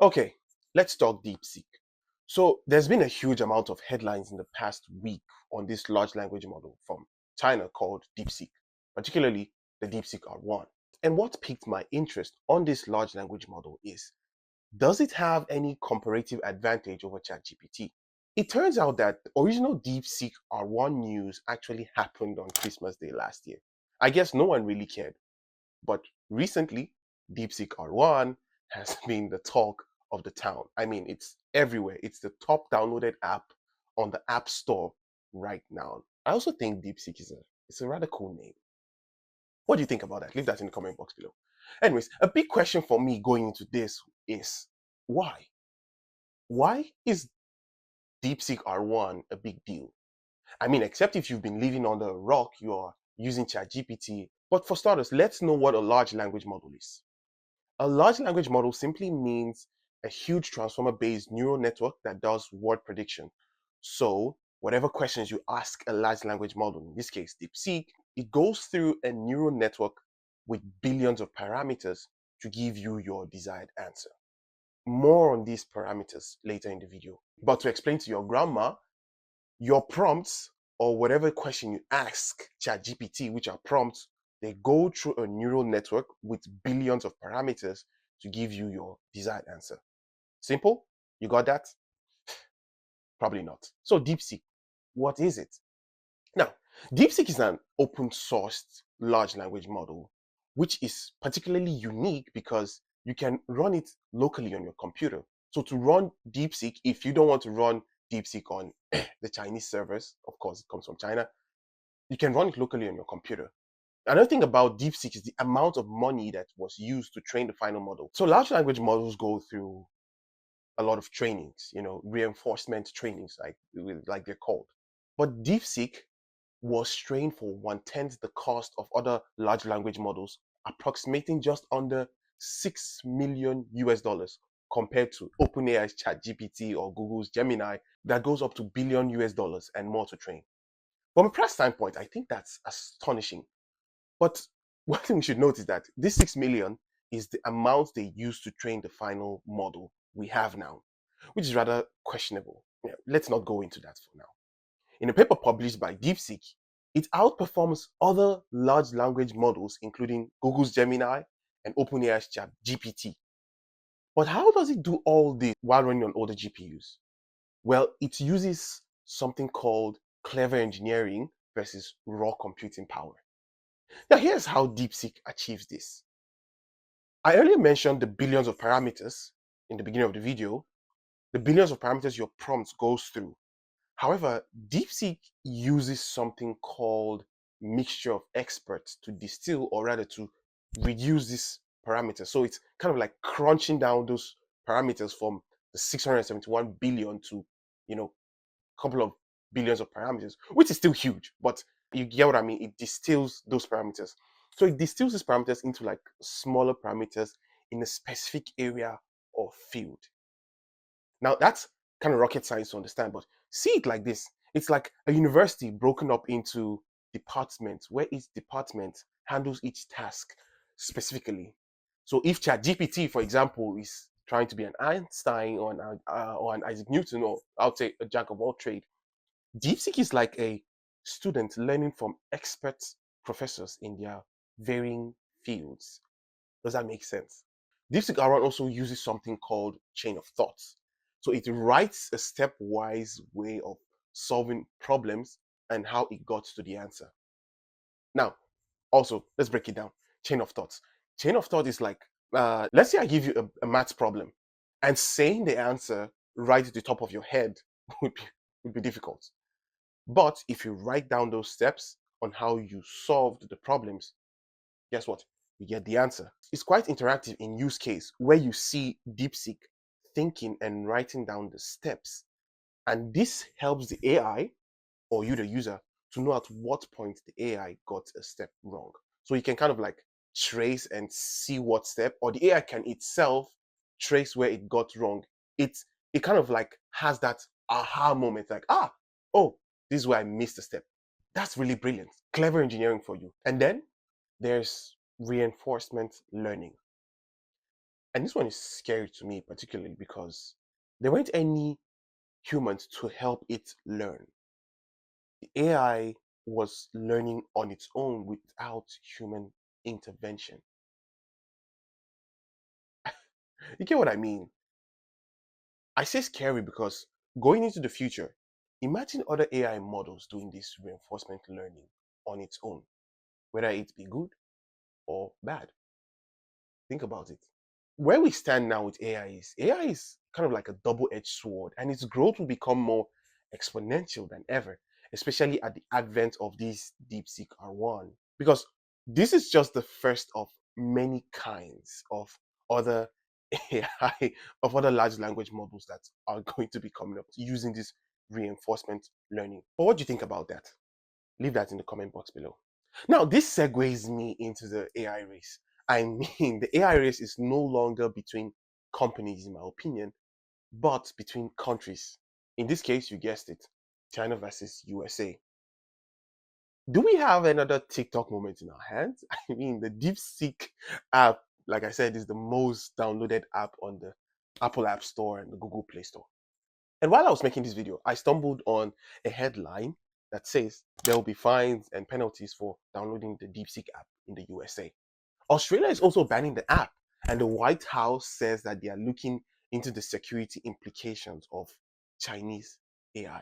Okay, let's talk DeepSeek. So there's been a huge amount of headlines in the past week on this large language model from China called DeepSeek, particularly the DeepSeek R1. And what piqued my interest on this large language model is, does it have any comparative advantage over ChatGPT? It turns out that the original DeepSeek R1 news actually happened on Christmas Day last year. I guess no one really cared. But recently, DeepSeek R1 has been the talk of the town. I mean, it's everywhere. It's the top downloaded app on the App Store right now. I also think DeepSeek is a rather cool name. What do you think about that? Leave that in the comment box below. Anyways, a big question for me going into this is why? Why is DeepSeek R1 a big deal? I mean, except if you've been living under a rock, you're using ChatGPT. But for starters, let's know what a large language model is. A large language model simply means a huge transformer-based neural network that does word prediction. So whatever questions you ask a large language model, in this case DeepSeek, it goes through a neural network with billions of parameters to give you your desired answer. More on these parameters later in the video. But to explain to your grandma, your prompts or whatever question you ask ChatGPT, which are prompts, they go through a neural network with billions of parameters to give you your desired answer. Simple? You got that? Probably not. So DeepSeek, what is it? Now, DeepSeek is an open sourced large language model, which is particularly unique because you can run it locally on your computer. So to run DeepSeek, if you don't want to run DeepSeek on the Chinese servers, of course it comes from China, you can run it locally on your computer. Another thing about DeepSeek is the amount of money that was used to train the final model. So large language models go through a lot of trainings, reinforcement trainings, like they're called. But DeepSeek was trained for 1/10 the cost of other large language models, approximating just under 6 million US dollars compared to OpenAI's ChatGPT or Google's Gemini that goes up to billion US dollars and more to train. From a price standpoint, I think that's astonishing. But one thing we should note is that this 6 million is the amount they used to train the final model we have now, which is rather questionable. Yeah, let's not go into that for now. In a paper published by DeepSeek, it outperforms other large language models, including Google's Gemini and OpenAI's GPT. But how does it do all this while running on older GPUs? Well, it uses something called clever engineering versus raw computing power. Now, here's how DeepSeek achieves this. I earlier mentioned the billions of parameters in the beginning of the video, the billions of parameters your prompt goes through. However, DeepSeek uses something called mixture of experts to distill, or rather to reduce this parameter. So it's kind of like crunching down those parameters from the 671 billion to, a couple of billions of parameters, which is still huge, but you get what I mean. It distills those parameters. So it distills these parameters into like smaller parameters in a specific area or field. Now that's kind of rocket science to understand, but see it like this. It's like a university broken up into departments where each department handles each task specifically. So if ChatGPT, for example, is trying to be an Einstein or an Isaac Newton, or I would say a jack of all trade, DeepSeek is like a student learning from expert professors in their varying fields. Does that make sense? DeepSeek R1 also uses something called chain of thoughts. So it writes a stepwise way of solving problems and how it got to the answer. Now, also, let's break it down. Chain of thoughts. Chain of thought is like, let's say I give you a maths problem, and saying the answer right at the top of your head would be, would be difficult. But if you write down those steps on how you solved the problems, guess what? You get the answer. It's quite interactive in use case where you see DeepSeek thinking and writing down the steps. And this helps the AI or you, the user, to know at what point the AI got a step wrong. So you can kind of like trace and see what step, or the AI can itself trace where it got wrong. It kind of like has that aha moment, like, oh, this is where I missed a step. That's really brilliant. Clever engineering for you. And then there's reinforcement learning. And this one is scary to me, particularly because there weren't any humans to help it learn. The AI was learning on its own without human intervention. You get what I mean? I say scary because going into the future, imagine other AI models doing this reinforcement learning on its own, whether it be good or bad. Think about it. Where we stand now with AI is kind of like a double-edged sword, and its growth will become more exponential than ever, especially at the advent of these DeepSeek R1. Because this is just the first of many kinds of other AI, of other large language models that are going to be coming up using this reinforcement learning. But what do you think about that? Leave that in the comment box below. Now, this segues me into the AI race. I mean, the AI race is no longer between companies, in my opinion, but between countries. In this case, you guessed it, China versus USA. Do we have another TikTok moment in our hands? I mean, the DeepSeek app, like I said, is the most downloaded app on the Apple App Store and the Google Play Store. And while I was making this video, I stumbled on a headline that says there will be fines and penalties for downloading the DeepSeek app in the USA. Australia is also banning the app, and the White House says that they are looking into the security implications of Chinese AI.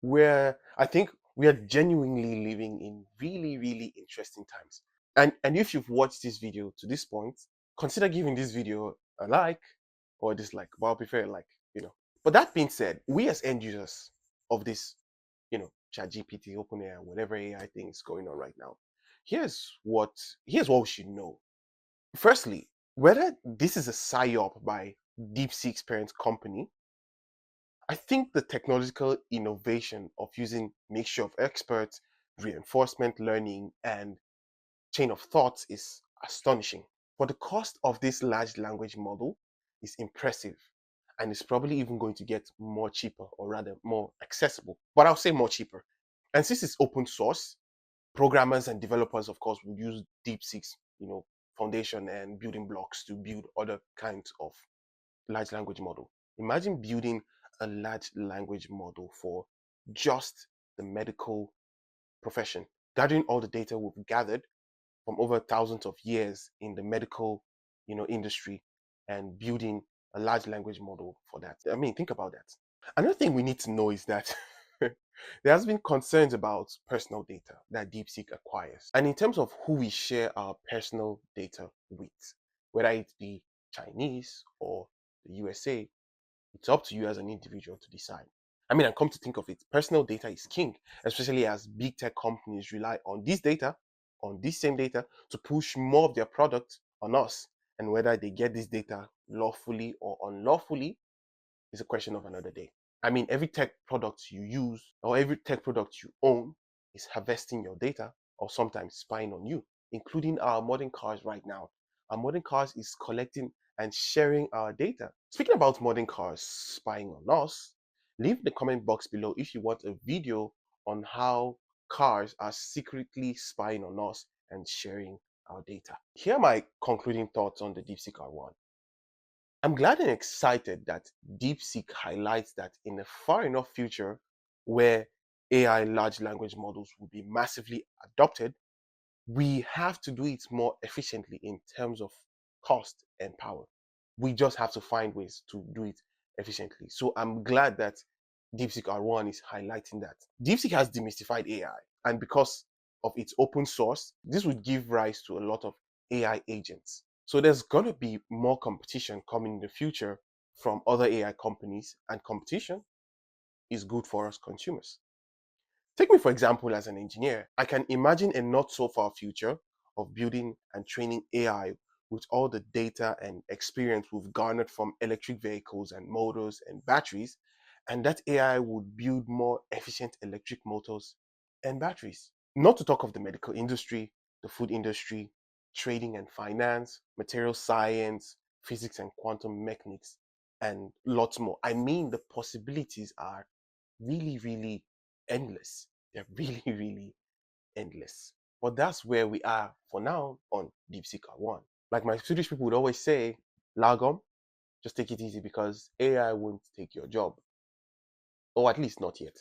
Where I think we are genuinely living in really, really interesting times. And if you've watched this video to this point, consider giving this video a like or a dislike. But I'll prefer a like. But that being said, we as end users of this, ChatGPT, OpenAI, whatever AI thing is going on right now, here's what here's what we should know. Firstly, whether this is a psyop by DeepSeek's parent company, I think the technological innovation of using mixture of experts, reinforcement learning, and chain of thoughts is astonishing. But the cost of this large language model is impressive, and it's probably even going to get more cheaper, or rather more accessible. But I'll say more cheaper. And since it's open source, programmers and developers, of course, would use DeepSeek's, foundation and building blocks to build other kinds of large language model. Imagine building a large language model for just the medical profession, gathering all the data we've gathered from over thousands of years in the medical, industry, and building a large language model for that. I mean, think about that. Another thing we need to know is that there has been concerns about personal data that DeepSeek acquires. And in terms of who we share our personal data with, whether it be Chinese or the USA, it's up to you as an individual to decide. I mean, and come to think of it, personal data is king, especially as big tech companies rely on this data, on this same data, to push more of their products on us. And whether they get this data lawfully or unlawfully is a question of another day. I mean, every tech product you use or every tech product you own is harvesting your data or sometimes spying on you, including our modern cars right now. Our modern cars is collecting and sharing our data. Speaking about modern cars spying on us, leave the comment box below if you want a video on how cars are secretly spying on us and sharing our data. Here are my concluding thoughts on the DeepSeek R1. I'm glad and excited that DeepSeek highlights that in a far enough future where AI large language models will be massively adopted, we have to do it more efficiently in terms of cost and power. We just have to find ways to do it efficiently. So I'm glad that DeepSeek R1 is highlighting that. DeepSeek has demystified AI, and because of its open source, this would give rise to a lot of AI agents. So there's going to be more competition coming in the future from other AI companies, and competition is good for us consumers. Take me, for example, as an engineer. I can imagine a not so far future of building and training AI with all the data and experience we've garnered from electric vehicles and motors and batteries, and that AI would build more efficient electric motors and batteries. Not to talk of the medical industry, the food industry, trading and finance, material science, physics and quantum mechanics, and lots more. I mean, the possibilities are really, really endless. They're really, really endless. But that's where we are for now on DeepSeek R1. Like my Swedish people would always say, lagom, just take it easy because AI won't take your job. Or at least not yet.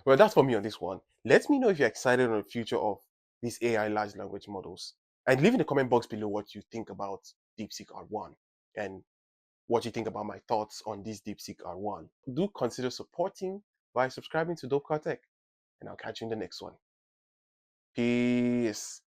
Well, that's for me on this one. Let me know if you're excited on the future of these AI large language models. And leave in the comment box below what you think about DeepSeek R1 and what you think about my thoughts on this DeepSeek R1. Do consider supporting by subscribing to Dope Tech, and I'll catch you in the next one. Peace.